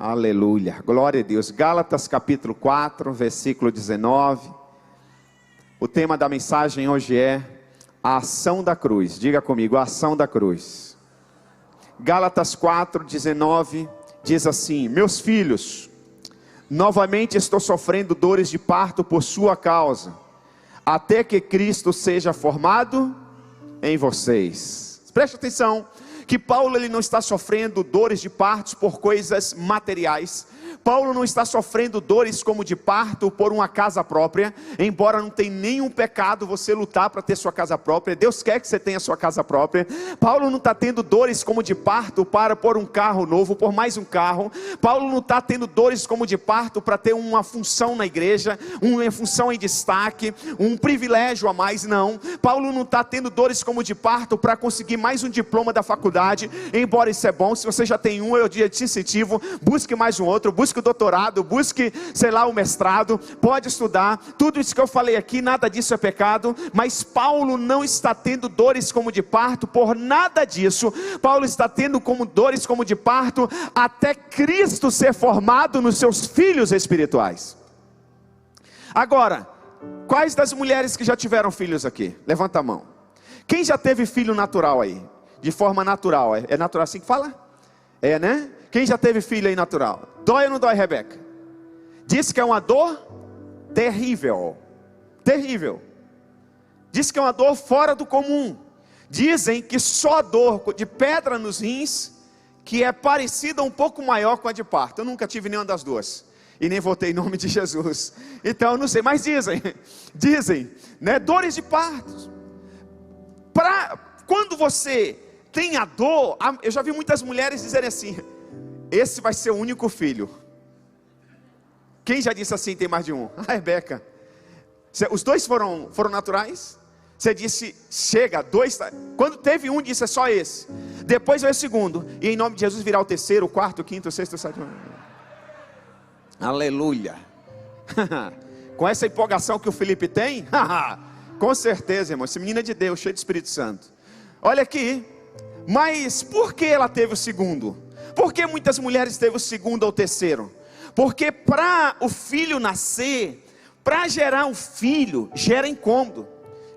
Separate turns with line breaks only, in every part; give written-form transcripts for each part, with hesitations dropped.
Aleluia, glória a Deus. Gálatas capítulo 4, versículo 19. O tema da mensagem hoje é a ação da cruz. Diga comigo, a ação da cruz. Gálatas 4, 19 diz assim: meus filhos, novamente estou sofrendo dores de parto por sua causa, até que Cristo seja formado em vocês. Preste atenção, que Paulo ele não está sofrendo dores de partos por coisas materiais. Paulo não está sofrendo dores como de parto por uma casa própria, embora não tenha nenhum pecado você lutar para ter sua casa própria. Deus quer que você tenha sua casa própria. Paulo não está tendo dores como de parto para pôr um carro novo, por mais um carro. Paulo não está tendo dores como de parto para ter uma função na igreja, uma função em destaque, um privilégio a mais, não. Paulo não está tendo dores como de parto para conseguir mais um diploma da faculdade, embora isso é bom. Se você já tem um, eu te incentivo, busque mais um outro, busque o doutorado, busque, sei lá, o mestrado, pode estudar. Tudo isso que eu falei aqui, nada disso é pecado, mas Paulo não está tendo dores como de parto por nada disso. Paulo está tendo dores como de parto até Cristo ser formado nos seus filhos espirituais. Agora, quais das mulheres que já tiveram filhos aqui? Levanta a mão. Quem já teve filho natural aí? De forma natural, é natural assim que fala? É, né? Quem já teve filho aí natural? Dói ou não dói, Rebeca? Diz que é uma dor terrível. Terrível. Diz que é uma dor fora do comum. Dizem que só a dor de pedra nos rins, que é parecida um pouco maior com a de parto. Eu nunca tive nenhuma das duas. E nem votei em nome de Jesus. Então eu não sei, mas dizem, né? Dores de parto. Quando você tem a dor, eu já vi muitas mulheres dizerem assim: esse vai ser o único filho. Quem já disse assim, tem mais de um? A Rebeca. Os dois foram naturais? Você disse, chega, dois. Quando teve um, disse, é só esse. Depois veio o segundo. E em nome de Jesus virá o terceiro, o quarto, o quinto, o sexto, o sétimo. Aleluia. Com essa empolgação que o Felipe tem, com certeza, irmão, esse menino é de Deus, cheio de Espírito Santo. Olha aqui. Mas por que ela teve o segundo? Por que muitas mulheres teve o segundo ou terceiro? Porque para o filho nascer, para gerar um filho, gera incômodo,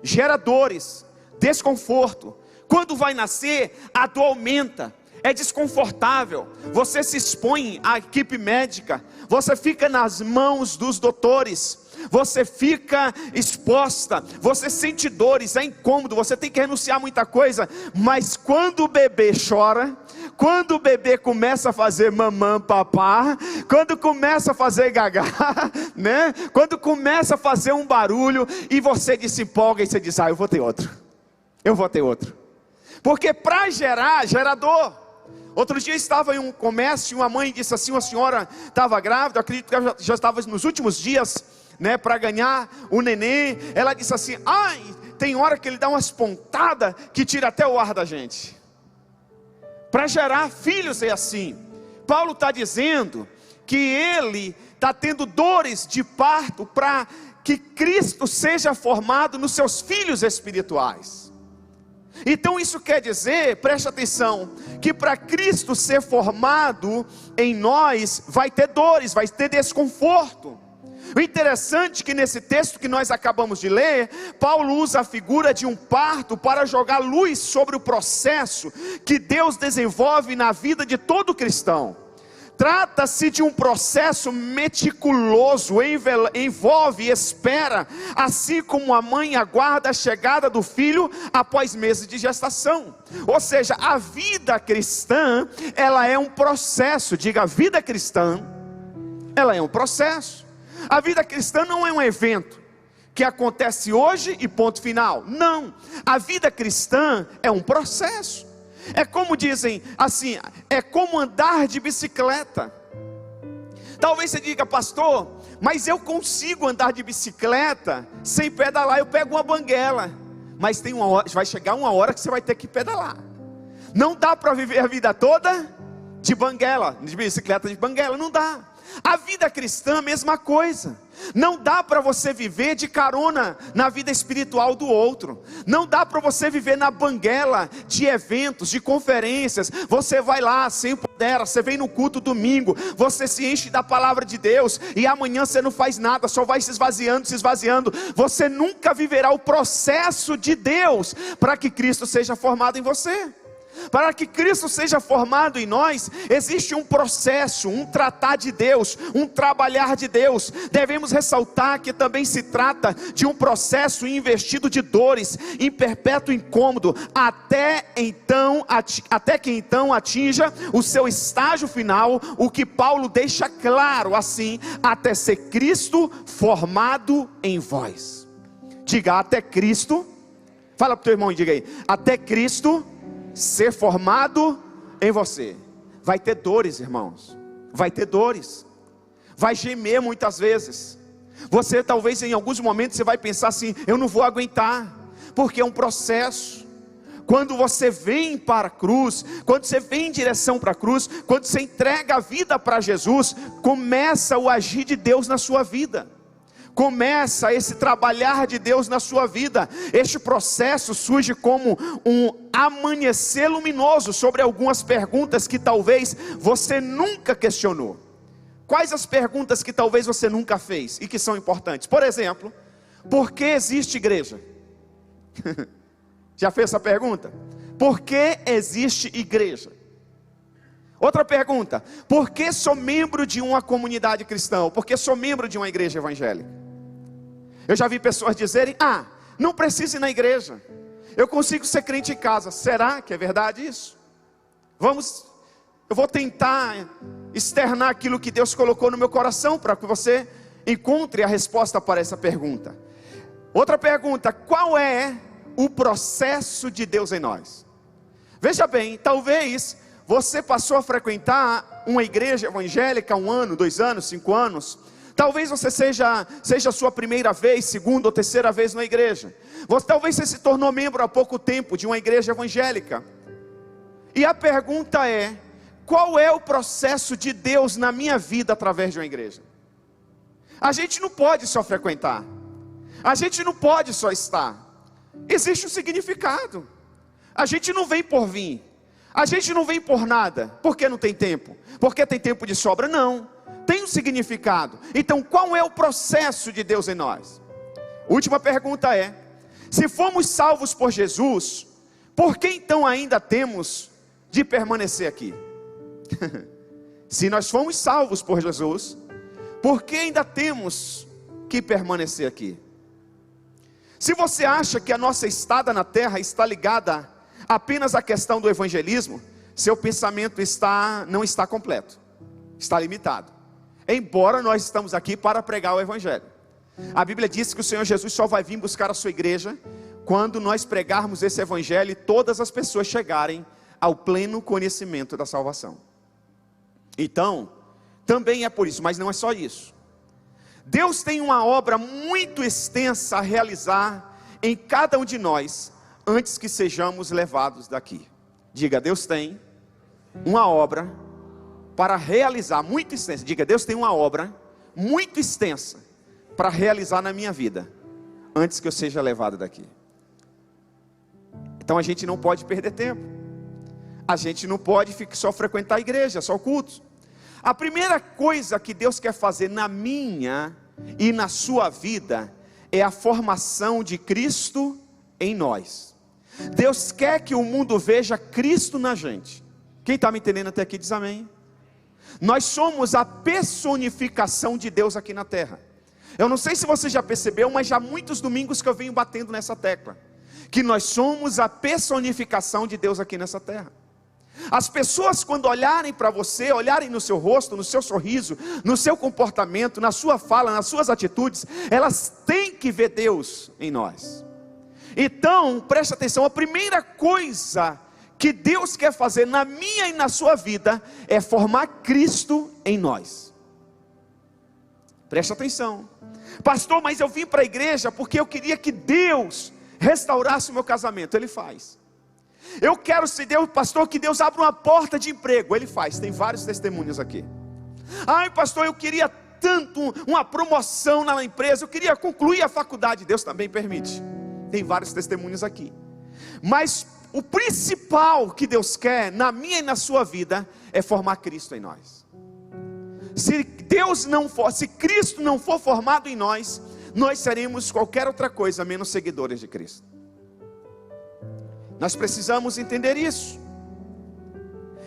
gera dores, desconforto. Quando vai nascer, a dor aumenta, é desconfortável. Você se expõe à equipe médica, você fica nas mãos dos doutores, você fica exposta, você sente dores, é incômodo, você tem que renunciar a muita coisa. Mas quando o bebê chora, quando o bebê começa a fazer mamã, papá, quando começa a fazer gagá, né? Quando começa a fazer um barulho, e você se empolga e você diz, eu vou ter outro, porque para gera dor. Outro dia estava em um comércio, uma mãe disse assim, uma senhora estava grávida, acredito que já estava nos últimos dias, né, para ganhar o neném. Ela disse assim, tem hora que ele dá umas pontadas que tira até o ar da gente. Para gerar filhos é assim. Paulo está dizendo que ele está tendo dores de parto para que Cristo seja formado nos seus filhos espirituais. Então isso quer dizer, preste atenção, que para Cristo ser formado em nós, vai ter dores, vai ter desconforto. O interessante é que nesse texto que nós acabamos de ler, Paulo usa a figura de um parto para jogar luz sobre o processo que Deus desenvolve na vida de todo cristão. Trata-se de um processo meticuloso, envolve e espera, assim como a mãe aguarda a chegada do filho após meses de gestação. Ou seja, a vida cristã, ela é um processo. Diga, a vida cristã, ela é um processo. A vida cristã não é um evento que acontece hoje e ponto final. Não, a vida cristã é um processo. É como dizem assim, é como andar de bicicleta. Talvez você diga, pastor, mas eu consigo andar de bicicleta sem pedalar, eu pego uma banguela. Mas tem vai chegar uma hora que você vai ter que pedalar. Não dá para viver a vida toda de banguela, de bicicleta de banguela, não dá. A vida cristã, mesma coisa. Não dá para você viver de carona na vida espiritual do outro. Não dá para você viver na banguela de eventos, de conferências. Você vai lá, se empodera, você vem no culto domingo, você se enche da palavra de Deus, e amanhã você não faz nada, só vai se esvaziando, se esvaziando. Você nunca viverá o processo de Deus para que Cristo seja formado em você. Para que Cristo seja formado em nós, existe um processo, um tratar de Deus, um trabalhar de Deus. Devemos ressaltar que também se trata de um processo investido de dores, em perpétuo incômodo, até que então atinja o seu estágio final, o que Paulo deixa claro assim, até ser Cristo formado em vós. Diga, até Cristo, fala para o teu irmão e diga aí, até Cristo ser formado em você. Vai ter dores, irmãos, vai ter dores, vai gemer muitas vezes. Você talvez em alguns momentos você vai pensar assim, eu não vou aguentar, porque é um processo. Quando você vem para a cruz, quando você vem em direção para a cruz, quando você entrega a vida para Jesus, começa o agir de Deus na sua vida. Começa esse trabalhar de Deus na sua vida. Este processo surge como um amanhecer luminoso sobre algumas perguntas que talvez você nunca questionou. Quais as perguntas que talvez você nunca fez e que são importantes? Por exemplo, por que existe igreja? Já fez essa pergunta? Por que existe igreja? Outra pergunta, por que sou membro de uma comunidade cristã? Por que sou membro de uma igreja evangélica? Eu já vi pessoas dizerem, não preciso ir na igreja, eu consigo ser crente em casa. Será que é verdade isso? Eu vou tentar externar aquilo que Deus colocou no meu coração, para que você encontre a resposta para essa pergunta. Outra pergunta, qual é o processo de Deus em nós? Veja bem, talvez você passou a frequentar uma igreja evangélica 1 ano, 2 anos, 5 anos. Talvez você seja a sua primeira vez, segunda ou terceira vez na igreja. Talvez você se tornou membro há pouco tempo de uma igreja evangélica. E a pergunta é, qual é o processo de Deus na minha vida através de uma igreja? A gente não pode só frequentar, a gente não pode só estar. Existe um significado. A gente não vem por vir, a gente não vem por nada. Porque não tem tempo? Porque tem tempo de sobra? Não, tem um significado. Então qual é o processo de Deus em nós? Última pergunta é, se fomos salvos por Jesus, por que então ainda temos de permanecer aqui? Se nós fomos salvos por Jesus, por que ainda temos que permanecer aqui? Se você acha que a nossa estada na terra está ligada apenas à questão do evangelismo, seu pensamento não está completo, está limitado. Embora nós estamos aqui para pregar o evangelho. A Bíblia diz que o Senhor Jesus só vai vir buscar a sua igreja quando nós pregarmos esse evangelho e todas as pessoas chegarem ao pleno conhecimento da salvação. Então, também é por isso, mas não é só isso. Deus tem uma obra muito extensa a realizar em cada um de nós, antes que sejamos levados daqui. Diga, Deus tem uma obra para realizar, muito extensa. Diga, Deus tem uma obra muito extensa para realizar na minha vida, antes que eu seja levado daqui. Então a gente não pode perder tempo. A gente não pode só frequentar a igreja, só cultos. A primeira coisa que Deus quer fazer na minha e na sua vida é a formação de Cristo em nós. Deus quer que o mundo veja Cristo na gente. Quem está me entendendo até aqui diz amém. Nós somos a personificação de Deus aqui na terra. Eu não sei se você já percebeu, mas já há muitos domingos que eu venho batendo nessa tecla, que nós somos a personificação de Deus aqui nessa terra. As pessoas, quando olharem para você, olharem no seu rosto, no seu sorriso, no seu comportamento, na sua fala, nas suas atitudes, elas têm que ver Deus em nós. Então, preste atenção, a primeira coisa que Deus quer fazer na minha e na sua vida é formar Cristo em nós. Preste atenção. Pastor, mas eu vim para a igreja porque eu queria que Deus restaurasse o meu casamento. Ele faz. Eu quero, se Deus, pastor, que Deus abra uma porta de emprego. Ele faz, tem vários testemunhos aqui. Ai, pastor, eu queria tanto uma promoção na empresa, eu queria concluir a faculdade. Deus também permite. Tem vários testemunhos aqui. Mas o principal que Deus quer na minha e na sua vida é formar Cristo em nós. Se Cristo não for formado em nós, nós seremos qualquer outra coisa menos seguidores de Cristo. Nós precisamos entender isso.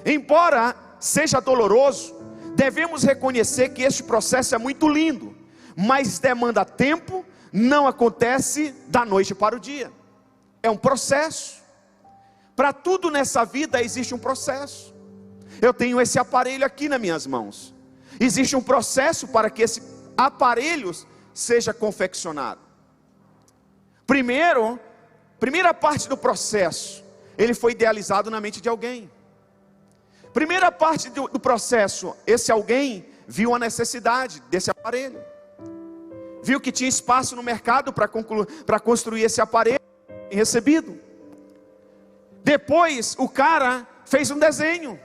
Embora seja doloroso, devemos reconhecer que este processo é muito lindo, mas demanda tempo, não acontece da noite para o dia. É um processo. Para tudo nessa vida existe um processo. Eu tenho esse aparelho aqui nas minhas mãos. Existe um processo para que esse aparelho seja confeccionado. Primeira parte do processo, ele foi idealizado na mente de alguém. Primeira parte do processo, esse alguém viu a necessidade desse aparelho. Viu que tinha espaço no mercado para construir esse aparelho e recebido. Depois o cara fez um desenho.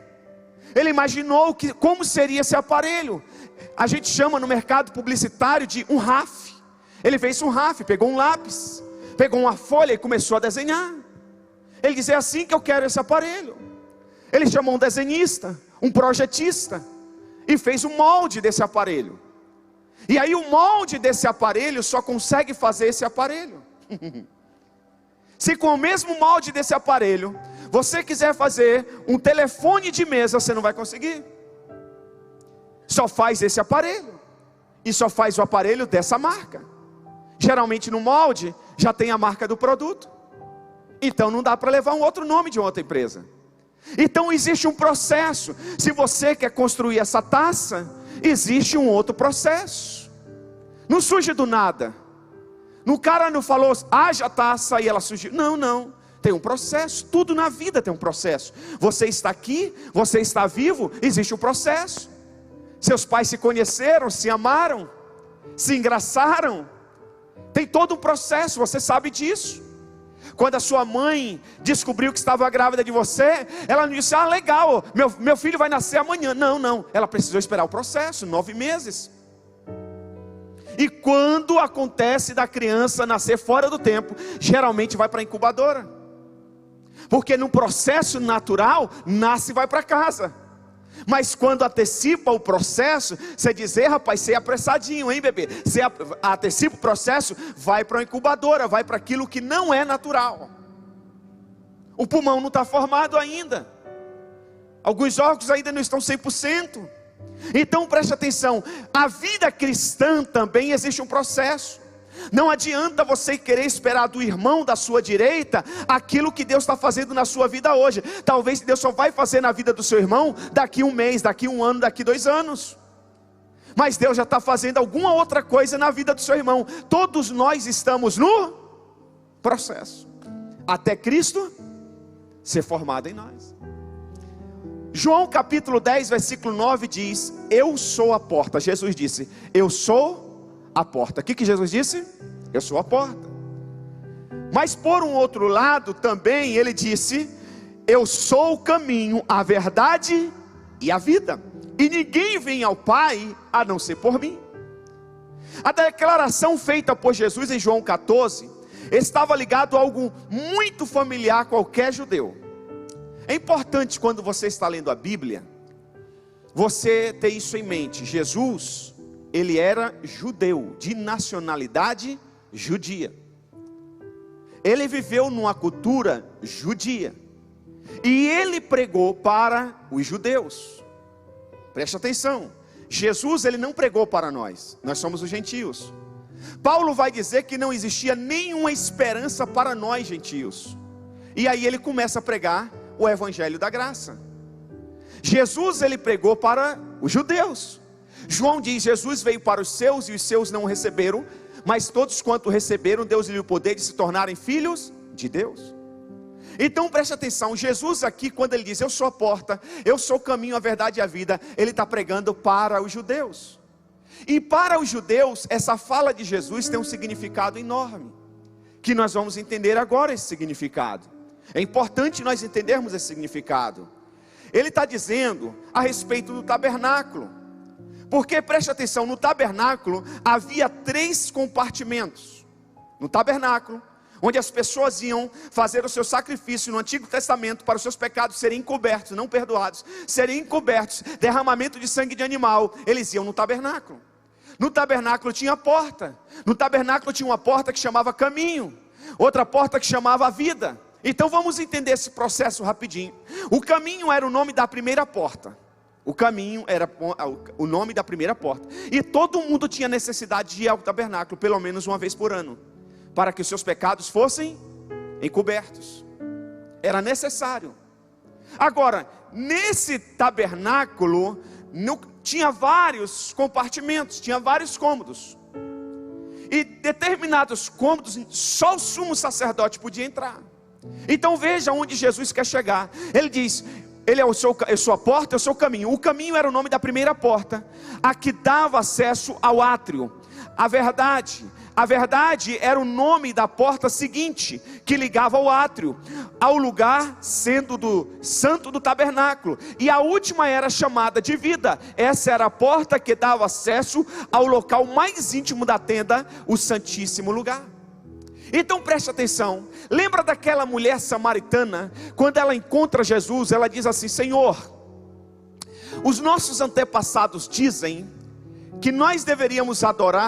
Ele imaginou como seria esse aparelho. A gente chama no mercado publicitário de um RAF. Ele fez um RAF, pegou um lápis, pegou uma folha e começou a desenhar. Ele dizia: é assim que eu quero esse aparelho. Ele chamou um desenhista, um projetista, e fez um molde desse aparelho. E aí o molde desse aparelho só consegue fazer esse aparelho. Se com o mesmo molde desse aparelho você quiser fazer um telefone de mesa, você não vai conseguir. Só faz esse aparelho. E só faz o aparelho dessa marca. Geralmente no molde já tem a marca do produto. Então não dá para levar um outro nome de outra empresa. Então existe um processo. Se você quer construir essa taça, existe um outro processo. Não surge do nada. O cara não falou: haja taça e ela surgiu. Não. Tem um processo. Tudo na vida tem um processo. Você está aqui, você está vivo, existe um processo. Seus pais se conheceram, se amaram, se engraçaram. Tem todo um processo, você sabe disso. Quando a sua mãe descobriu que estava grávida de você, ela não disse: ah, legal, meu filho vai nascer amanhã. Não, ela precisou esperar o processo, 9 meses. E quando acontece da criança nascer fora do tempo, geralmente vai para a incubadora. Porque no processo natural, nasce e vai para casa. Mas quando antecipa o processo, você diz: rapaz, você é apressadinho, hein, bebê? Você antecipa o processo, vai para a incubadora, vai para aquilo que não é natural. O pulmão não está formado ainda. Alguns órgãos ainda não estão 100%. Então preste atenção, a vida cristã também existe um processo. Não adianta você querer esperar do irmão da sua direita aquilo que Deus está fazendo na sua vida hoje. Talvez Deus só vai fazer na vida do seu irmão daqui 1 mês, daqui 1 ano, daqui 2 anos. Mas Deus já está fazendo alguma outra coisa na vida do seu irmão. Todos nós estamos no processo, até Cristo ser formado em nós. João capítulo 10, versículo 9 diz: eu sou a porta. Jesus disse: eu sou a porta. O que Jesus disse? Eu sou a porta. Mas por um outro lado também ele disse: eu sou o caminho, a verdade e a vida, e ninguém vem ao Pai a não ser por mim. A declaração feita por Jesus em João 14 estava ligado a algo muito familiar a qualquer judeu. É importante, quando você está lendo a Bíblia, você ter isso em mente. Jesus, ele era judeu, de nacionalidade judia. Ele viveu numa cultura judia, e ele pregou para os judeus. Preste atenção, Jesus, ele não pregou para nós somos os gentios. Paulo vai dizer que não existia nenhuma esperança para nós gentios. E aí ele começa a pregar o evangelho da graça. Jesus, ele pregou para os judeus. João diz: Jesus veio para os seus e os seus não o receberam, mas todos quanto receberam, deu-lhe o poder de se tornarem filhos de Deus. Então preste atenção, Jesus aqui, quando ele diz: eu sou a porta, eu sou o caminho, a verdade e a vida, ele está pregando para os judeus. E para os judeus, essa fala de Jesus tem um significado enorme, que nós vamos entender agora esse significado. É importante nós entendermos esse significado. Ele está dizendo a respeito do tabernáculo. Porque, preste atenção, no tabernáculo havia 3 compartimentos. No tabernáculo, onde as pessoas iam fazer o seu sacrifício no Antigo Testamento para os seus pecados serem encobertos, não perdoados, serem encobertos, derramamento de sangue de animal, eles iam no tabernáculo. No tabernáculo tinha porta, no tabernáculo tinha uma porta que chamava caminho, outra porta que chamava vida. Então vamos entender esse processo rapidinho. O caminho era o nome da primeira porta. O caminho era o nome da primeira porta. E todo mundo tinha necessidade de ir ao tabernáculo pelo menos uma vez por ano, para que os seus pecados fossem encobertos. Era necessário. Agora, nesse tabernáculo tinha vários compartimentos, tinha vários cômodos. E determinados cômodos só o sumo sacerdote podia entrar. Então veja onde Jesus quer chegar. Ele diz: Ele é eu sou a porta, eu sou o caminho. O caminho era o nome da primeira porta, a que dava acesso ao átrio. A verdade era o nome da porta seguinte, que ligava ao átrio, ao lugar sendo do santo do tabernáculo. E a última era chamada de vida. Essa era a porta que dava acesso ao local mais íntimo da tenda, o santíssimo lugar. Então preste atenção, lembra daquela mulher samaritana, quando ela encontra Jesus, ela diz assim: Senhor, os nossos antepassados dizem que nós deveríamos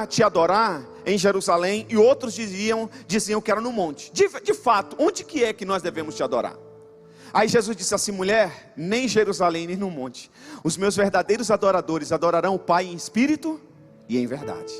te adorar em Jerusalém, e outros diziam que era no monte. De fato, onde que é que nós devemos te adorar? Aí Jesus disse assim: mulher, nem em Jerusalém nem no monte. Os meus verdadeiros adoradores adorarão o Pai em espírito e em verdade.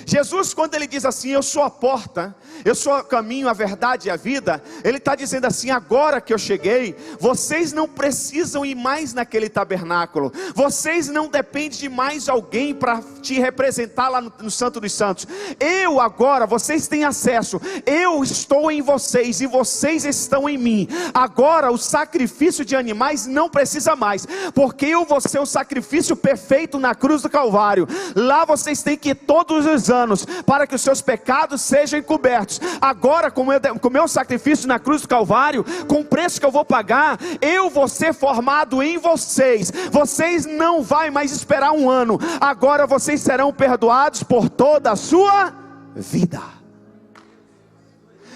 Jesus, quando ele diz assim: eu sou a porta, eu sou o caminho, a verdade e a vida, ele está dizendo assim: agora que eu cheguei, vocês não precisam ir mais naquele tabernáculo, vocês não dependem de mais alguém para te representar lá no Santo dos Santos. Eu agora, vocês têm acesso, eu estou em vocês e vocês estão em mim. Agora o sacrifício de animais não precisa mais, porque eu vou ser o sacrifício perfeito na cruz do Calvário. Lá vocês têm que ir todos os anos, para que os seus pecados sejam encobertos. Agora, com o meu sacrifício na cruz do Calvário, com o preço que eu vou pagar, eu vou ser formado em vocês. Vocês não vão mais esperar um ano. Agora vocês serão perdoados por toda a sua vida.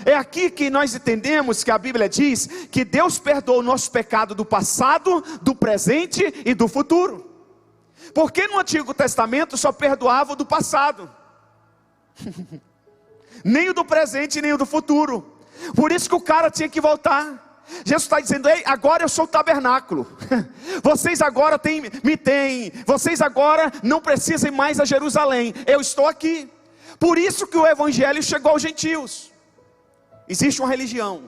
É aqui que nós entendemos que a Bíblia diz que Deus perdoa o nosso pecado do passado, do presente e do futuro. Porque no Antigo Testamento só perdoava o do passado, nem o do presente, nem o do futuro. Por isso que o cara tinha que voltar. Jesus está dizendo: ei, agora eu sou o tabernáculo. Vocês agora me têm. Vocês agora não precisam ir mais a Jerusalém. Eu estou aqui. Por isso que o evangelho chegou aos gentios. Existe uma religião,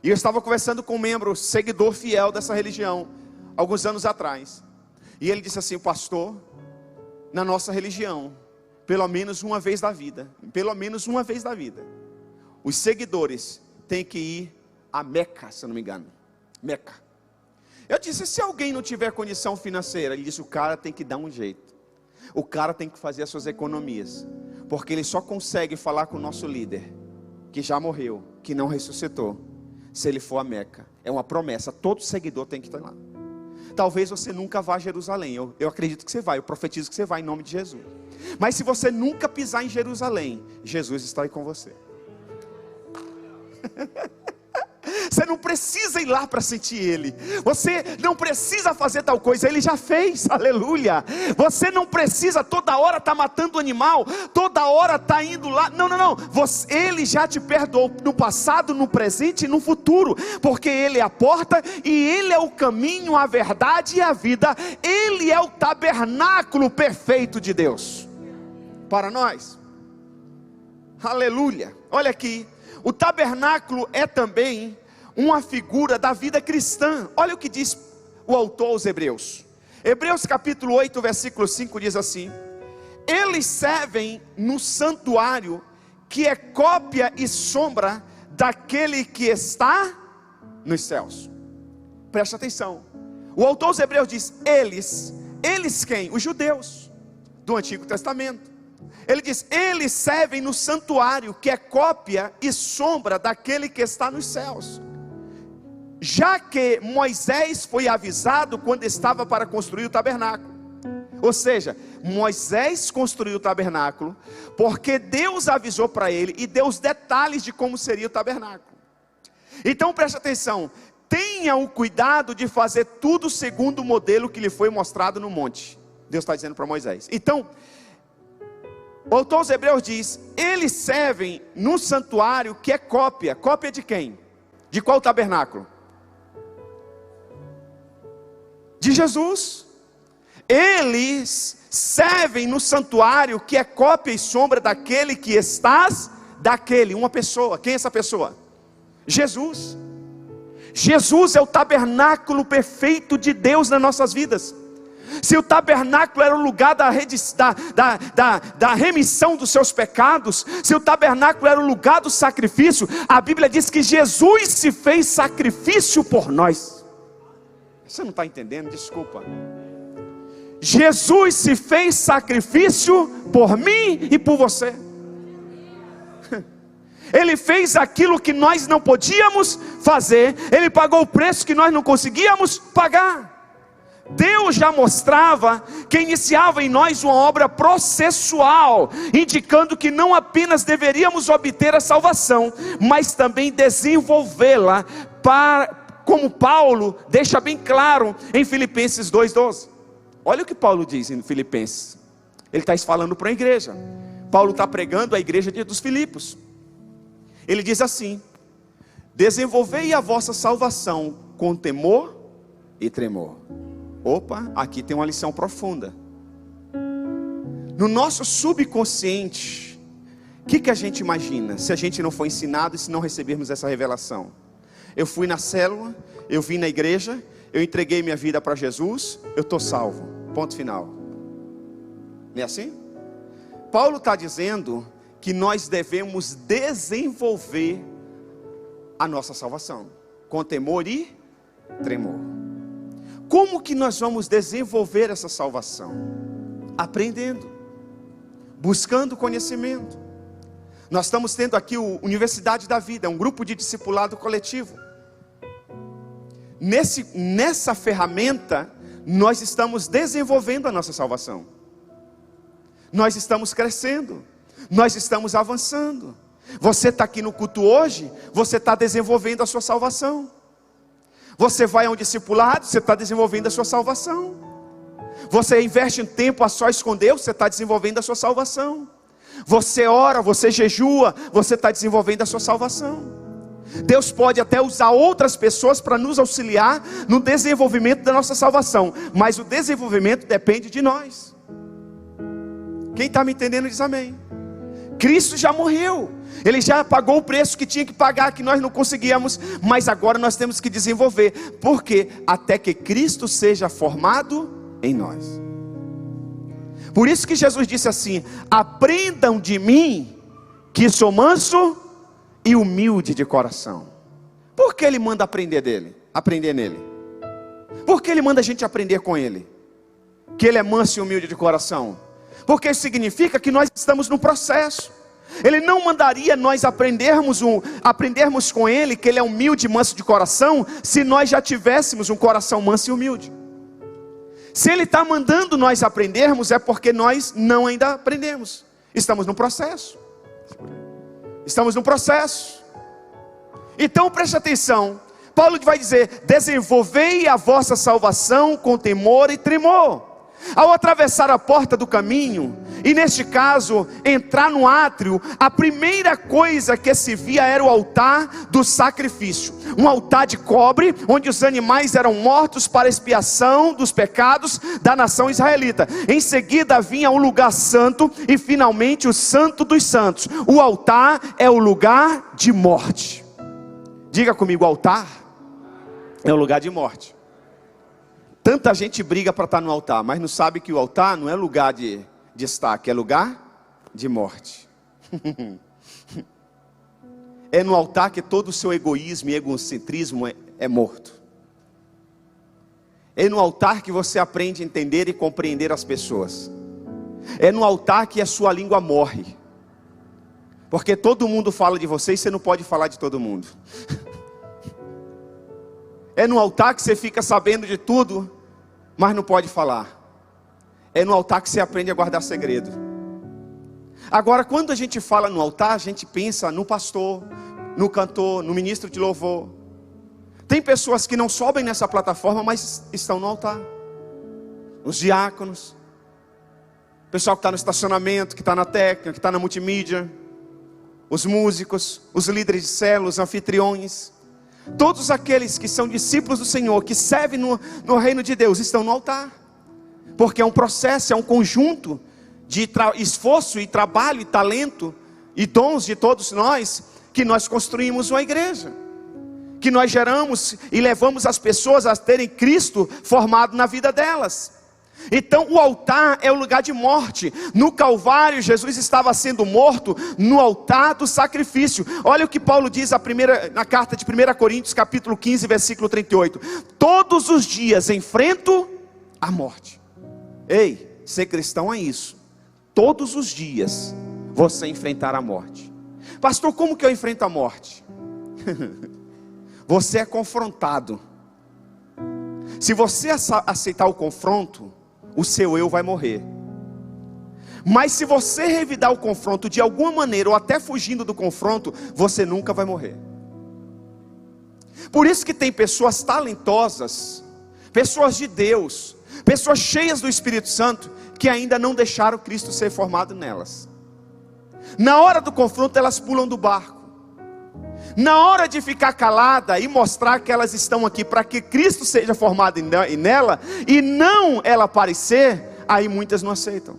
e eu estava conversando com um membro, seguidor fiel dessa religião, alguns anos atrás. E ele disse assim: pastor, na nossa religião, pelo menos uma vez da vida, os seguidores têm que ir a Meca, se eu não me engano. Meca. Eu disse: se alguém não tiver condição financeira, ele disse: o cara tem que dar um jeito. O cara tem que fazer as suas economias, porque ele só consegue falar com o nosso líder, que já morreu, que não ressuscitou, se ele for a Meca. É uma promessa, todo seguidor tem que estar lá. Talvez você nunca vá a Jerusalém, eu acredito que você vai, eu profetizo que você vai em nome de Jesus. Mas se você nunca pisar em Jerusalém, Jesus está aí com você. Você não precisa ir lá para sentir Ele. Você não precisa fazer tal coisa, Ele já fez, aleluia. Você não precisa toda hora estar matando o animal, toda hora estar indo lá. Não. Ele já te perdoou no passado, no presente e no futuro. Porque Ele é a porta e Ele é o caminho, a verdade e a vida. Ele é o tabernáculo perfeito de Deus para nós. Aleluia. Olha aqui, o tabernáculo é também uma figura da vida cristã. Olha o que diz o autor aos Hebreus. Hebreus capítulo 8, versículo 5 diz assim: eles servem no santuário, que é cópia e sombra daquele que está nos céus. Presta atenção. O autor aos Hebreus diz: eles quem? Os judeus do Antigo Testamento. Ele diz: eles servem no santuário, que é cópia e sombra daquele que está nos céus. Já que Moisés foi avisado quando estava para construir o tabernáculo. Ou seja, Moisés construiu o tabernáculo, porque Deus avisou para ele e deu os detalhes de como seria o tabernáculo. Então preste atenção, tenha o cuidado de fazer tudo segundo o modelo que lhe foi mostrado no monte. Deus está dizendo para Moisés. Então, o autor aos Hebreus diz: eles servem no santuário que é cópia. Cópia de quem? De qual tabernáculo? De Jesus. Eles servem no santuário que é cópia e sombra daquele que estás, daquele, uma pessoa. Quem é essa pessoa? Jesus. Jesus é o tabernáculo perfeito de Deus nas nossas vidas. Se o tabernáculo era o lugar da remissão dos seus pecados, se o tabernáculo era o lugar do sacrifício, a Bíblia diz que Jesus se fez sacrifício por nós. Você não está entendendo? Desculpa. Jesus se fez sacrifício por mim e por você. Ele fez aquilo que nós não podíamos fazer. Ele pagou o preço que nós não conseguíamos pagar. Deus já mostrava que iniciava em nós uma obra processual, indicando que não apenas deveríamos obter a salvação, mas também desenvolvê-la, como Paulo deixa bem claro em Filipenses 2:12. Olha o que Paulo diz em Filipenses. Ele está falando para a igreja. Paulo está pregando a igreja dos Filipos. Ele diz assim: desenvolvei a vossa salvação com temor e tremor. Opa, aqui tem uma lição profunda. No nosso subconsciente, o que a gente imagina, se a gente não for ensinado e se não recebermos essa revelação? Eu fui na célula, eu vim na igreja, eu entreguei minha vida para Jesus, eu estou salvo, ponto final. Não é assim? Paulo está dizendo que nós devemos desenvolver a nossa salvação com temor e tremor. Como que nós vamos desenvolver essa salvação? Aprendendo, buscando conhecimento. Nós estamos tendo aqui o Universidade da Vida, um grupo de discipulado coletivo. Nessa ferramenta, nós estamos desenvolvendo a nossa salvação. Nós estamos crescendo, nós estamos avançando. Você está aqui no culto hoje, você está desenvolvendo a sua salvação. Você vai a um discipulado, você está desenvolvendo a sua salvação. Você investe um tempo a sós com Deus, você está desenvolvendo a sua salvação. Você ora, você jejua, você está desenvolvendo a sua salvação. Deus pode até usar outras pessoas para nos auxiliar no desenvolvimento da nossa salvação, mas o desenvolvimento depende de nós. Quem está me entendendo diz amém. Cristo já morreu, Ele já pagou o preço que tinha que pagar, que nós não conseguíamos, mas agora nós temos que desenvolver. Por quê? Até que Cristo seja formado em nós. Por isso que Jesus disse assim: aprendam de mim, que sou manso e humilde de coração. Por que Ele manda aprender nele? Por que Ele manda a gente aprender com Ele? Que Ele é manso e humilde de coração? Porque isso significa que nós estamos no processo. Ele não mandaria nós aprendermos com Ele, que Ele é humilde e manso de coração, se nós já tivéssemos um coração manso e humilde. Se Ele está mandando nós aprendermos, é porque nós não ainda aprendemos. Estamos no processo. Estamos no processo. Então preste atenção. Paulo vai dizer: desenvolvei a vossa salvação com temor e tremor. Ao atravessar a porta do caminho, e neste caso, entrar no átrio, a primeira coisa que se via era o altar do sacrifício. Um altar de cobre, onde os animais eram mortos para expiação dos pecados da nação israelita. Em seguida vinha o lugar santo e finalmente o santo dos santos. O altar é o lugar de morte. Diga comigo: o altar é o lugar de morte. Tanta gente briga para estar no altar, mas não sabe que o altar não é lugar de destaque, é lugar de morte. É no altar que todo o seu egoísmo e egocentrismo é morto. É no altar que você aprende a entender e compreender as pessoas. É no altar que a sua língua morre. Porque todo mundo fala de você e você não pode falar de todo mundo. É no altar que você fica sabendo de tudo, mas não pode falar. É no altar que você aprende a guardar segredo. Agora, quando a gente fala no altar, a gente pensa no pastor, no cantor, no ministro de louvor. Tem pessoas que não sobem nessa plataforma, mas estão no altar. Os diáconos, o pessoal que está no estacionamento, que está na técnica, que está na multimídia, os músicos, os líderes de célula, os anfitriões. Todos aqueles que são discípulos do Senhor, que servem no reino de Deus, estão no altar. Porque é um processo, é um conjunto de esforço e trabalho e talento e dons de todos nós, que nós construímos uma igreja, que nós geramos e levamos as pessoas a terem Cristo formado na vida delas. Então o altar é o lugar de morte. No Calvário Jesus estava sendo morto no altar do sacrifício. Olha o que Paulo diz na carta de 1 Coríntios capítulo 15 versículo 38. Todos os dias enfrento a morte. Ei, ser cristão é isso. Todos os dias você enfrentar a morte. Pastor, como que eu enfrento a morte? Você é confrontado. Se você aceitar o confronto, o seu eu vai morrer. Mas se você revidar o confronto de alguma maneira, ou até fugindo do confronto, você nunca vai morrer. Por isso que tem pessoas talentosas, pessoas de Deus, pessoas cheias do Espírito Santo, que ainda não deixaram Cristo ser formado nelas. Na hora do confronto elas pulam do barco. Na hora de ficar calada e mostrar que elas estão aqui para que Cristo seja formado nela, e não ela aparecer, aí muitas não aceitam.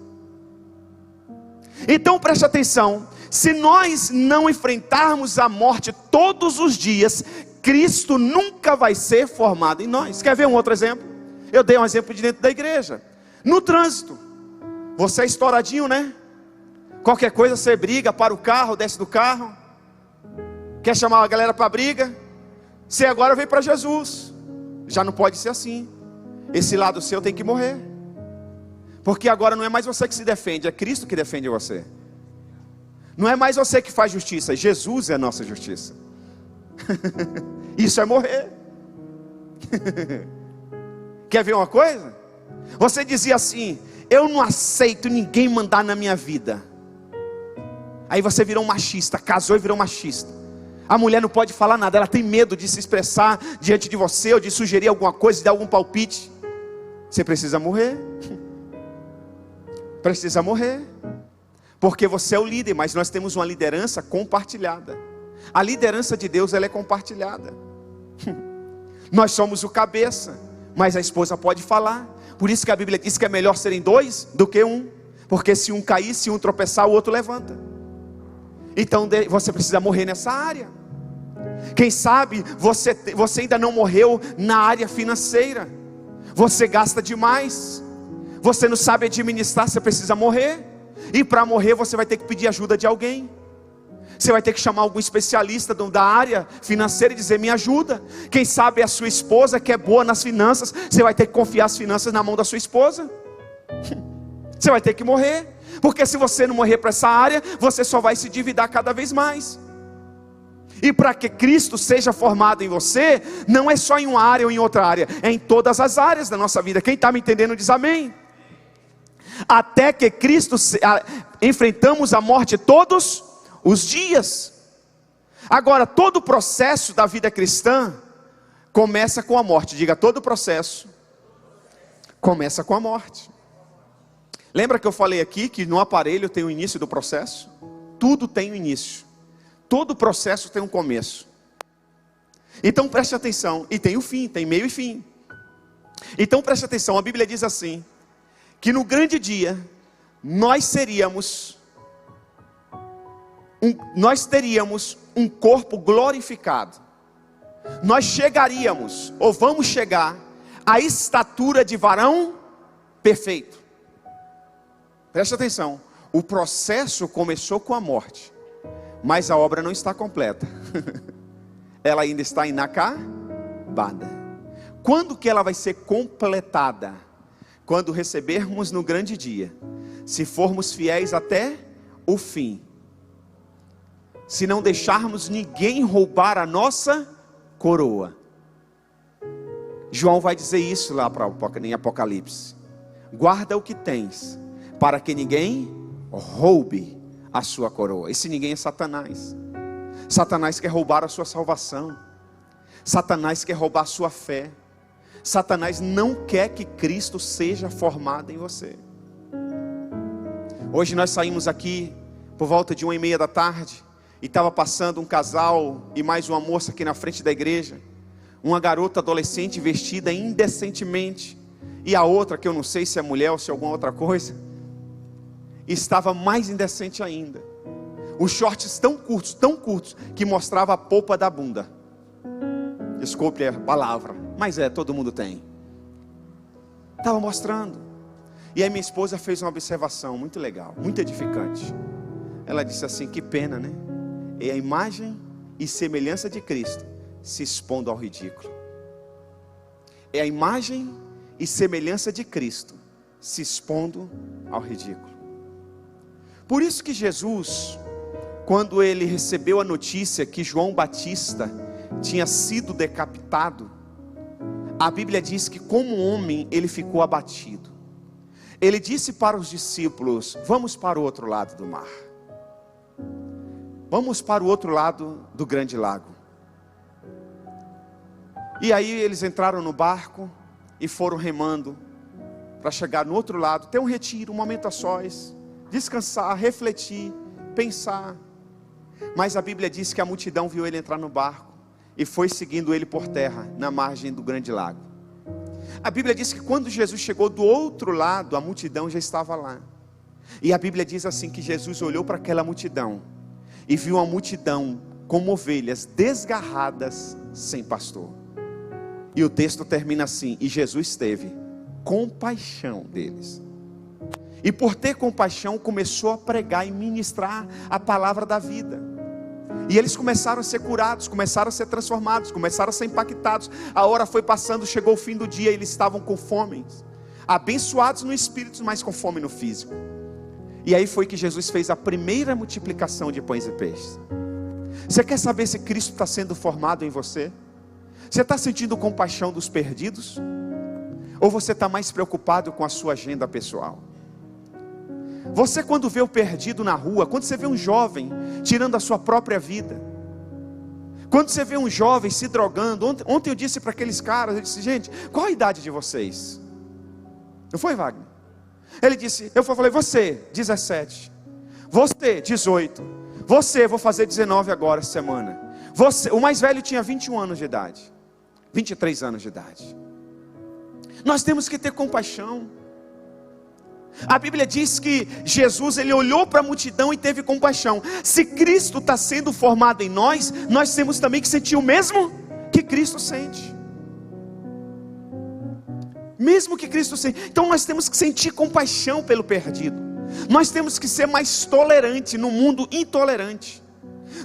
Então preste atenção, se nós não enfrentarmos a morte todos os dias, Cristo nunca vai ser formado em nós. Quer ver um outro exemplo? Eu dei um exemplo de dentro da igreja. No trânsito, você é estouradinho, né? Qualquer coisa você briga, para o carro, desce do carro, quer chamar a galera para briga. Você agora veio para Jesus. Já não pode ser assim. Esse lado seu tem que morrer. Porque agora não é mais você que se defende, é Cristo que defende você. Não é mais você que faz justiça, Jesus é a nossa justiça. Isso é morrer. Quer ver uma coisa? Você dizia assim: eu não aceito ninguém mandar na minha vida. Aí você virou um machista, casou e virou machista. A mulher não pode falar nada, ela tem medo de se expressar diante de você, ou de sugerir alguma coisa, de dar algum palpite. Você precisa morrer. Precisa morrer. Porque você é o líder, mas nós temos uma liderança compartilhada. A liderança de Deus, ela é compartilhada. Nós somos o cabeça, mas a esposa pode falar. Por isso que a Bíblia diz que é melhor serem dois do que um. Porque se um cair, se um tropeçar, o outro levanta. Então você precisa morrer nessa área. Quem sabe você ainda não morreu na área financeira. Você gasta demais. Você não sabe administrar, você precisa morrer. E para morrer você vai ter que pedir ajuda de alguém. Você vai ter que chamar algum especialista da área financeira e dizer: me ajuda. Quem sabe a sua esposa que é boa nas finanças, você vai ter que confiar as finanças na mão da sua esposa. Você vai ter que morrer. Porque se você não morrer para essa área, você só vai se endividar cada vez mais. E para que Cristo seja formado em você, não é só em uma área ou em outra área, é em todas as áreas da nossa vida. Quem está me entendendo diz amém. Até que Cristo enfrentamos a morte todos os dias. Agora, todo o processo da vida cristã começa com a morte. Diga: todo processo começa com a morte. Lembra que eu falei aqui que no aparelho tem o início do processo? Tudo tem um início. Todo processo tem um começo. Então preste atenção. E tem o fim, tem meio e fim. Então preste atenção, a Bíblia diz assim: que no grande dia nós teríamos um corpo glorificado. Nós chegaríamos, ou vamos chegar, à estatura de varão perfeito. Preste atenção, o processo começou com a morte, mas a obra não está completa. Ela ainda está inacabada. Quando que ela vai ser completada? Quando recebermos no grande dia se formos fiéis até o fim, se não deixarmos ninguém roubar a nossa coroa. João vai dizer isso lá em Apocalipse: guarda o que tens, para que ninguém roube a sua coroa. Esse ninguém é Satanás. Satanás quer roubar a sua salvação. Satanás quer roubar a sua fé. Satanás não quer que Cristo seja formado em você. Hoje nós saímos aqui por volta de 1h30 da tarde, e estava passando um casal e mais uma moça aqui na frente da igreja. Uma garota adolescente vestida indecentemente, e a outra, que eu não sei se é mulher ou se é alguma outra coisa, estava mais indecente ainda. Os shorts tão curtos, que mostrava a polpa da bunda. Desculpe a palavra, mas todo mundo tem. Estava mostrando. E aí minha esposa fez uma observação muito legal, muito edificante. Ela disse assim: que pena, né? É a imagem e semelhança de Cristo se expondo ao ridículo. É a imagem e semelhança de Cristo se expondo ao ridículo. Por isso que Jesus, quando ele recebeu a notícia que João Batista tinha sido decapitado, a Bíblia diz que como homem ele ficou abatido. Ele disse para os discípulos: vamos para o outro lado do mar. Vamos para o outro lado do grande lago. E aí eles entraram no barco e foram remando para chegar no outro lado, ter um retiro, um momento a sós, descansar, refletir, pensar. Mas a Bíblia diz que a multidão viu ele entrar no barco e foi seguindo ele por terra, na margem do grande lago. A Bíblia diz que quando Jesus chegou do outro lado, a multidão já estava lá. E a Bíblia diz assim, que Jesus olhou para aquela multidão e viu uma multidão como ovelhas desgarradas, sem pastor. E o texto termina assim: e Jesus teve compaixão deles. E por ter compaixão, começou a pregar e ministrar a palavra da vida. E eles começaram a ser curados, começaram a ser transformados, começaram a ser impactados. A hora foi passando, chegou o fim do dia, eles estavam com fome, abençoados no espírito, mas com fome no físico. E aí foi que Jesus fez a primeira multiplicação de pães e peixes. Você quer saber se Cristo está sendo formado em você? Você está sentindo compaixão dos perdidos? Ou você está mais preocupado com a sua agenda pessoal? Você, quando vê o perdido na rua, quando você vê um jovem tirando a sua própria vida, quando você vê um jovem se drogando, ontem eu disse para aqueles caras, eu disse: gente, qual a idade de vocês? Não foi, Wagner? Ele disse, eu falei: você, 17, você, 18, você, vou fazer 19 agora, essa semana. Você, o mais velho tinha 21 anos de idade, 23 anos de idade. Nós temos que ter compaixão. A Bíblia diz que Jesus, ele olhou para a multidão e teve compaixão. Se Cristo está sendo formado em nós, nós temos também que sentir o mesmo que Cristo sente. Mesmo que Cristo sente. Então nós temos que sentir compaixão pelo perdido. Nós temos que ser mais tolerantes no mundo intolerante.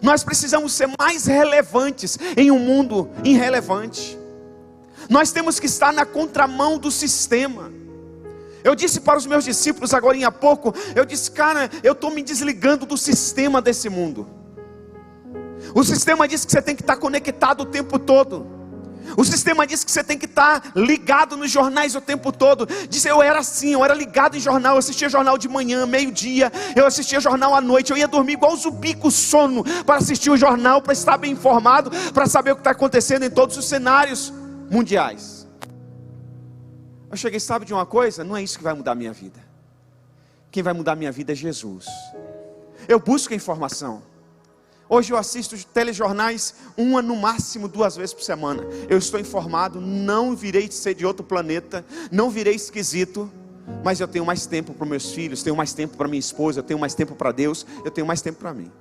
Nós precisamos ser mais relevantes em um mundo irrelevante. Nós temos que estar na contramão do sistema. Eu disse para os meus discípulos agora há pouco, eu disse: cara, eu estou me desligando do sistema desse mundo. O sistema diz que você tem que estar conectado o tempo todo. O sistema diz que você tem que estar ligado nos jornais o tempo todo. Diz: eu era assim, eu era ligado em jornal, eu assistia jornal de manhã, meio-dia, eu assistia jornal à noite, eu ia dormir igual zumbi com sono, para assistir o jornal, para estar bem informado, para saber o que está acontecendo em todos os cenários mundiais. Eu cheguei, sabe de uma coisa? Não é isso que vai mudar a minha vida. Quem vai mudar a minha vida é Jesus. Eu busco a informação. Hoje eu assisto telejornais no máximo 2 vezes por semana. Eu estou informado, não virei ser de outro planeta, não virei esquisito, mas eu tenho mais tempo para os meus filhos, tenho mais tempo para minha esposa, eu tenho mais tempo para Deus, eu tenho mais tempo para mim.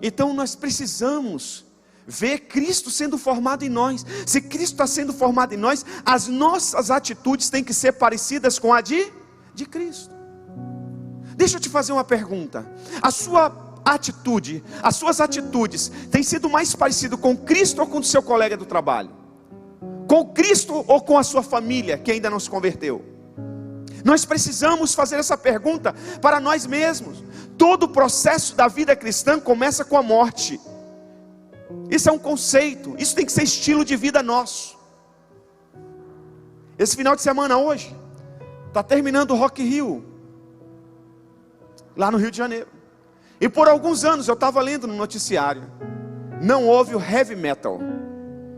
Então nós precisamos ver Cristo sendo formado em nós. Se Cristo está sendo formado em nós, as nossas atitudes têm que ser parecidas com a de Cristo. Deixa eu te fazer uma pergunta. A sua atitude, as suas atitudes têm sido mais parecido com Cristo ou com o seu colega do trabalho? Com Cristo ou com a sua família que ainda não se converteu? Nós precisamos fazer essa pergunta para nós mesmos. Todo o processo da vida cristã começa com a morte. Isso é um conceito, isso tem que ser estilo de vida nosso. Esse final de semana hoje, está terminando o Rock in Rio, lá no Rio de Janeiro. E por alguns anos eu estava lendo no noticiário, não houve o heavy metal.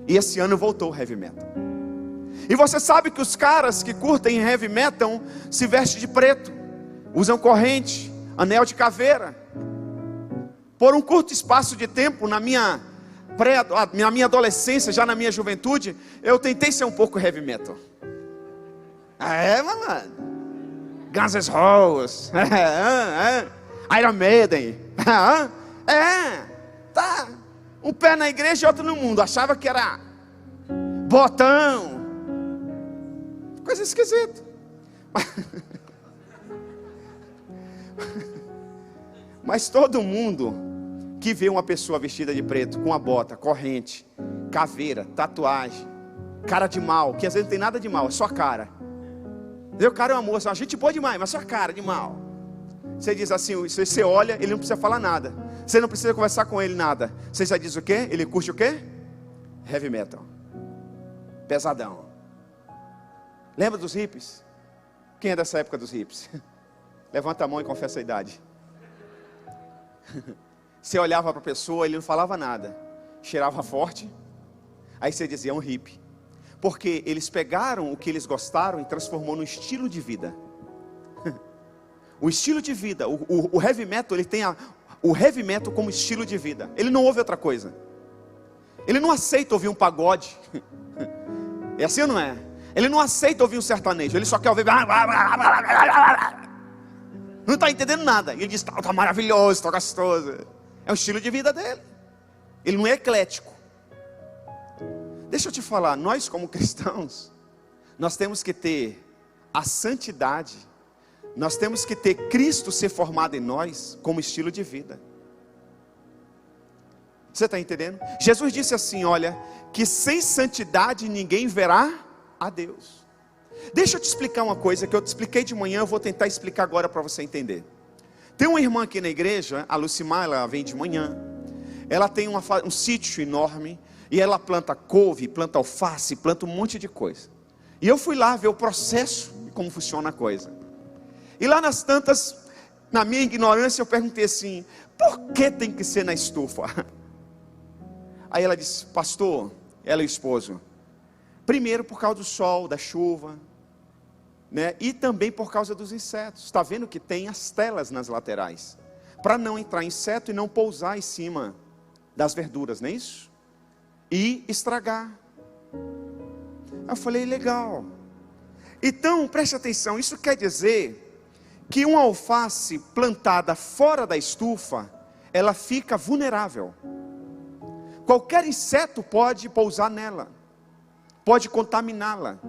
E esse ano voltou o heavy metal. E você sabe que os caras que curtem heavy metal se vestem de preto, usam corrente, anel de caveira. Por um curto espaço de tempo, na minha adolescência, já na minha juventude, eu tentei ser um pouco heavy metal. Mano, Guns N' Roses, Iron Maiden, tá, um pé na igreja e outro no mundo. Achava que era botão, coisa esquisita. Mas todo mundo que vê uma pessoa vestida de preto, com a bota, corrente, caveira, tatuagem, cara de mal, que às vezes não tem nada de mal, é só cara. O cara é uma moça, uma gente boa demais, mas só cara de mal. Você diz assim, você olha, ele não precisa falar nada. Você não precisa conversar com ele nada. Você já diz o quê? Ele curte o quê? Heavy metal. Pesadão. Lembra dos hippies? Quem é dessa época dos hippies? Levanta a mão e confessa a idade. Você olhava para a pessoa, ele não falava nada. Cheirava forte. Aí você dizia, é um hippie. Porque eles pegaram o que eles gostaram e transformou no estilo de vida. O estilo de vida, o heavy metal, ele tem o heavy metal como estilo de vida. Ele não ouve outra coisa. Ele não aceita ouvir um pagode. É assim ou não é? Ele não aceita ouvir um sertanejo. Ele só quer ouvir. Não está entendendo nada. E ele diz, tá maravilhoso, está gostoso. É o estilo de vida dele. Ele não é eclético. Deixa eu te falar, nós como cristãos, nós temos que ter a santidade, nós temos que ter Cristo ser formado em nós como estilo de vida. Você está entendendo? Jesus disse assim, olha, que sem santidade ninguém verá a Deus. Deixa eu te explicar uma coisa que eu te expliquei de manhã, eu vou tentar explicar agora para você entender. Tem uma irmã aqui na igreja, a Lucimar, ela vem de manhã, ela tem um sítio enorme, e ela planta couve, planta alface, planta um monte de coisa. E eu fui lá ver o processo e como funciona a coisa. E lá nas tantas, na minha ignorância, eu perguntei assim, por que tem que ser na estufa? Aí ela disse, pastor, ela e o esposo, primeiro por causa do sol, da chuva, né? E também por causa dos insetos. Está vendo que tem as telas nas laterais, para não entrar inseto e não pousar em cima das verduras, não é isso? E estragar. Eu falei, legal. Então, preste atenção, isso quer dizer que uma alface plantada fora da estufa, ela fica vulnerável. Qualquer inseto pode pousar nela, pode contaminá-la.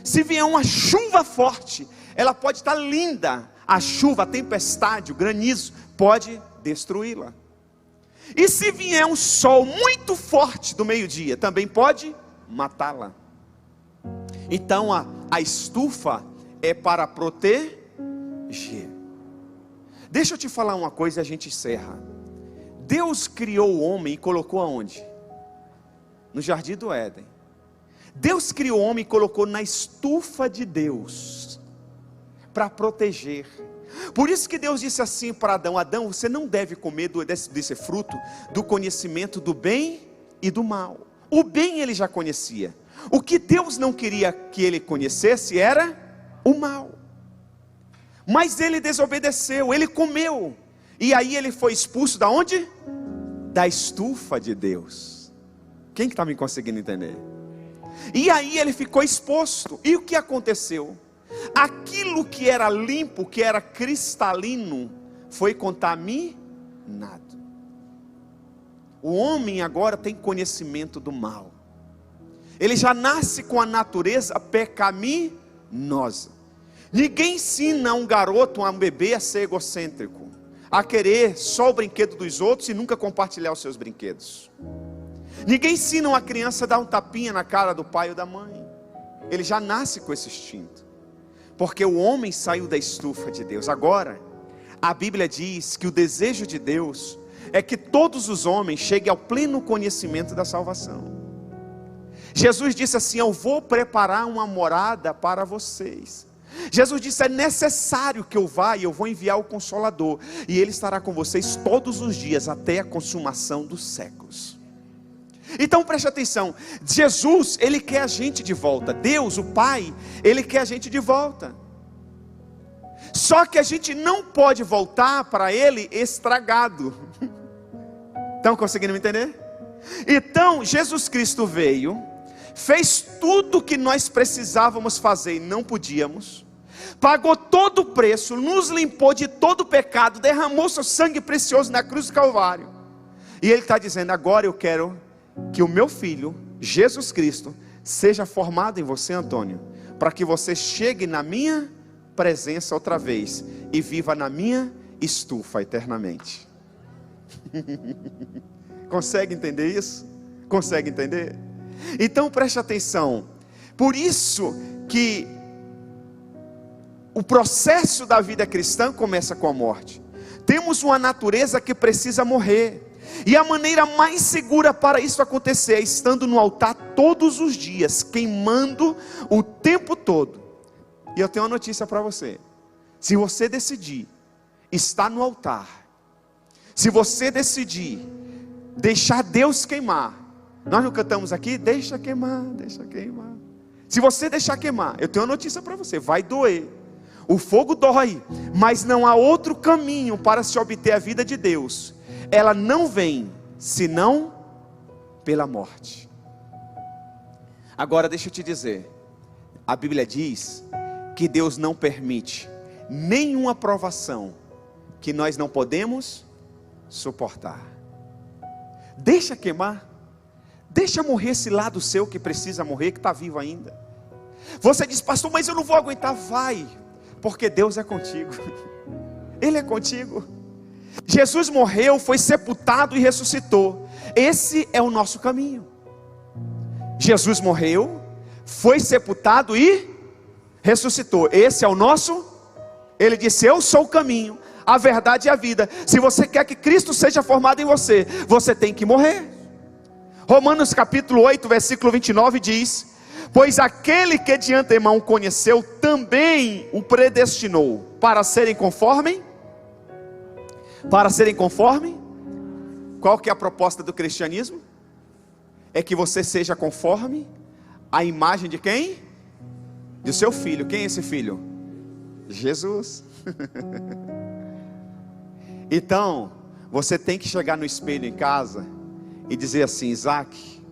Se vier uma chuva forte, ela pode estar linda. A chuva, a tempestade, o granizo pode destruí-la. E se vier um sol muito forte do meio-dia, também pode matá-la. Então a estufa é para proteger. Deixa eu te falar uma coisa e a gente encerra. Deus criou o homem e colocou aonde? No jardim do Éden. Deus criou o homem e colocou na estufa de Deus, para proteger. Por isso que Deus disse assim para Adão, Adão, você não deve comer desse fruto, do conhecimento do bem e do mal. O bem ele já conhecia, o que Deus não queria que ele conhecesse era o mal. Mas ele desobedeceu, ele comeu, e aí ele foi expulso da onde? Da estufa de Deus. Quem que está me conseguindo entender? E aí ele ficou exposto, e o que aconteceu? Aquilo que era limpo, que era cristalino, foi contaminado. O homem agora tem conhecimento do mal. Ele já nasce com a natureza pecaminosa. Ninguém ensina um garoto, um bebê a ser egocêntrico, a querer só o brinquedo dos outros e nunca compartilhar os seus brinquedos. Ninguém ensina uma criança a dar um tapinha na cara do pai ou da mãe. Ele já nasce com esse instinto. porque o homem saiu da estufa de Deus. Agora, a Bíblia diz que o desejo de Deus é que todos os homens cheguem ao pleno conhecimento da salvação. Jesus disse assim: eu vou preparar uma morada para vocês. Jesus disse: é necessário que eu vá e eu vou enviar o Consolador, e Ele estará com vocês todos os dias até a consumação dos séculos. Então preste atenção, Jesus, Ele quer a gente de volta. Deus, o Pai, Ele quer a gente de volta. Só que a gente não pode voltar para Ele estragado. Estão conseguindo me entender? Então Jesus Cristo veio, fez tudo o que nós precisávamos fazer e não podíamos, pagou todo o preço, nos limpou de todo o pecado, derramou seu sangue precioso na cruz do Calvário. E Ele está dizendo: agora eu quero que o meu filho, Jesus Cristo, seja formado em você, Antônio, para que você chegue na minha presença outra vez e viva na minha estufa eternamente. Consegue entender isso? Consegue entender? Então preste atenção. Por isso que o processo da vida cristã começa com a morte. Temos uma natureza que precisa morrer, e a maneira mais segura para isso acontecer é estando no altar todos os dias, queimando o tempo todo. E eu tenho uma notícia para você: se você decidir estar no altar, se você decidir deixar Deus queimar, nós não cantamos aqui: deixa queimar, deixa queimar. Se você deixar queimar, eu tenho uma notícia para você: vai doer. O fogo dói, mas não há outro caminho para se obter a vida de Deus. Ela não vem senão pela morte. Agora deixa eu te dizer, a Bíblia diz que Deus não permite nenhuma provação que nós não podemos suportar. Deixa queimar, deixa morrer esse lado seu que precisa morrer, que está vivo ainda. Você diz: pastor, mas eu não vou aguentar. Vai, porque Deus é contigo. Ele é contigo. Jesus morreu, foi sepultado e ressuscitou. Esse é o nosso caminho. Jesus morreu, foi sepultado e ressuscitou. Esse é o nosso. Ele disse: eu sou o caminho, a verdade e a vida. Se você quer que Cristo seja formado em você, você tem que morrer. Romanos capítulo 8, versículo 29 diz: pois aquele que de antemão conheceu, também o predestinou para serem conforme. Para serem conforme. Qual que é a proposta do cristianismo? É que você seja conforme a imagem de quem? Do seu filho. Quem é esse filho? Jesus. Então, você tem que chegar no espelho em casa e dizer assim: Isaac,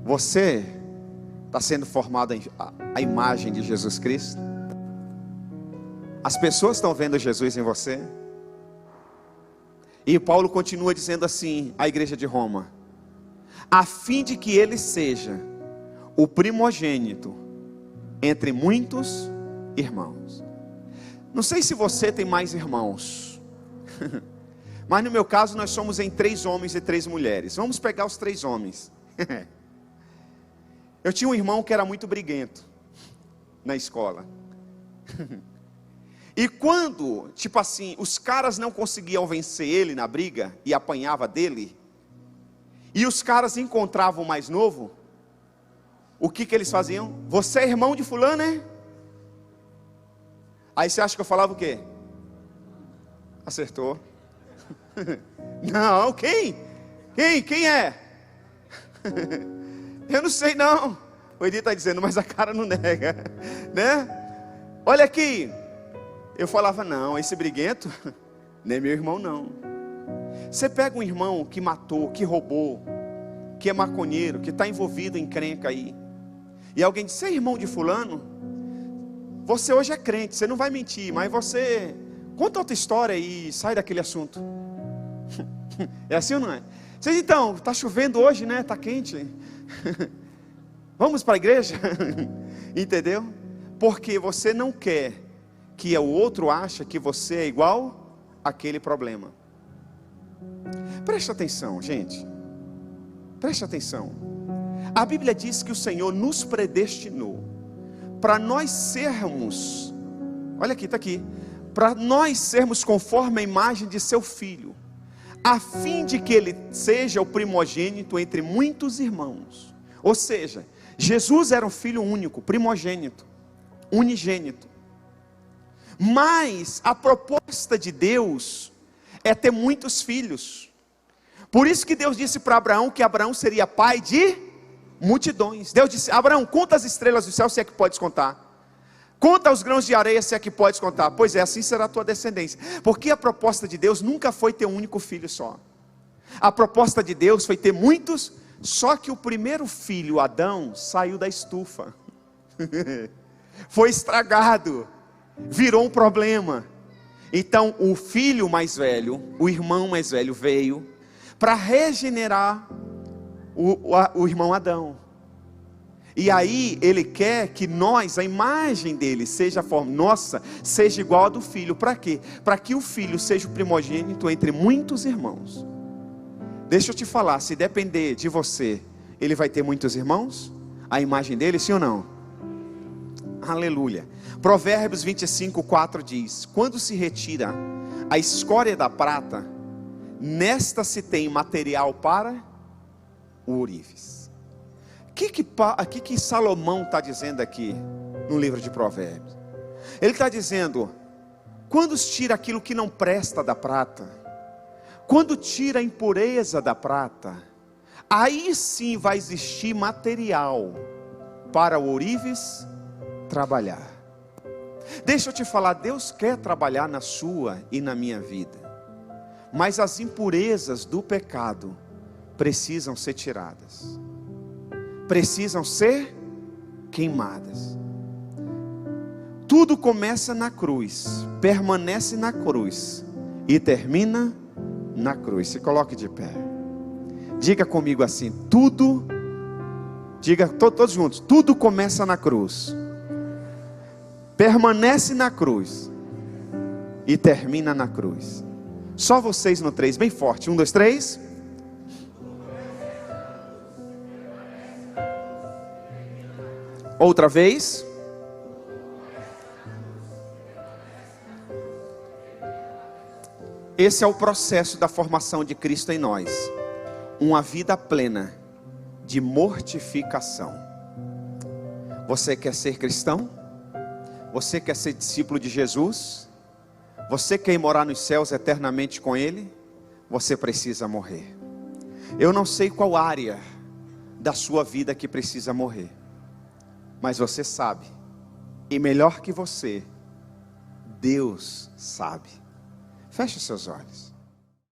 você está sendo formado a imagem de Jesus Cristo? As pessoas estão vendo Jesus em você? E Paulo continua dizendo assim à igreja de Roma: a fim de que ele seja o primogênito entre muitos irmãos. Não sei se você tem mais irmãos, mas no meu caso nós somos em 3 homens e 3 mulheres. Vamos pegar os 3 homens. Eu tinha um irmão que era muito briguento na escola. E quando, tipo assim, os caras não conseguiam vencer ele na briga e apanhava dele, e os caras encontravam o mais novo, o que eles faziam? Você é irmão de fulano, né? Aí você acha que eu falava o quê? Acertou. Não, quem? Quem é? Eu não sei não. O Edi está dizendo, mas a cara não nega, né? Olha aqui. Eu falava: não, esse briguento não é meu irmão não. Você pega um irmão que matou, que roubou, que é maconheiro, que está envolvido em encrenca aí, e alguém diz: você é irmão de fulano? Você hoje é crente, você não vai mentir, mas você conta outra história e sai daquele assunto. É assim ou não é? Vocês, então, está chovendo hoje, né? Está quente. Vamos para a igreja? Entendeu? Porque você não quer que o outro ache que você é igual àquele problema. Preste atenção, gente. Preste atenção. A Bíblia diz que o Senhor nos predestinou para nós sermos, olha aqui, está aqui, para nós sermos conforme a imagem de seu filho, a fim de que ele seja o primogênito entre muitos irmãos. Ou seja, Jesus era um filho único, primogênito, unigênito. Mas a proposta de Deus é ter muitos filhos. Por isso que Deus disse para Abraão que Abraão seria pai de multidões. Deus disse: Abraão, conta as estrelas do céu, se é que podes contar. Conta os grãos de areia, se é que podes contar. Pois é, assim será a tua descendência. Porque a proposta de Deus nunca foi ter um único filho só. A proposta de Deus foi ter muitos. Só que o primeiro filho, Adão, saiu da estufa. Foi estragado. Virou um problema. Então o filho mais velho, o irmão mais velho, veio para regenerar o irmão Adão. E aí ele quer que nós, a imagem dele, seja a forma nossa, seja igual a do filho. Para quê? Para que o filho seja o primogênito entre muitos irmãos. Deixa eu te falar, se depender de você, ele vai ter muitos irmãos? A imagem dele, sim ou não? Aleluia. Provérbios 25:4 diz: quando se retira a escória da prata, nesta se tem material para o ourives. O que Salomão está dizendo aqui no livro de Provérbios? Ele está dizendo: quando se tira aquilo que não presta da prata, quando tira a impureza da prata, aí sim vai existir material para o ourives trabalhar. Deixa eu te falar, Deus quer trabalhar na sua e na minha vida, mas as impurezas do pecado precisam ser tiradas, precisam ser queimadas. Tudo começa na cruz, permanece na cruz e termina na cruz. Se coloque de pé. Diga comigo assim: tudo, diga todos juntos, tudo começa na cruz, permanece na cruz e termina na cruz. Só vocês no 3, bem forte. 1, 2, 3. Outra vez. Esse é o processo da formação de Cristo em nós. Uma vida plena de mortificação. Você quer ser cristão? Você quer ser discípulo de Jesus? Você quer ir morar nos céus eternamente com Ele? Você precisa morrer. Eu não sei qual área da sua vida que precisa morrer, mas você sabe, e melhor que você, Deus sabe. Feche seus olhos.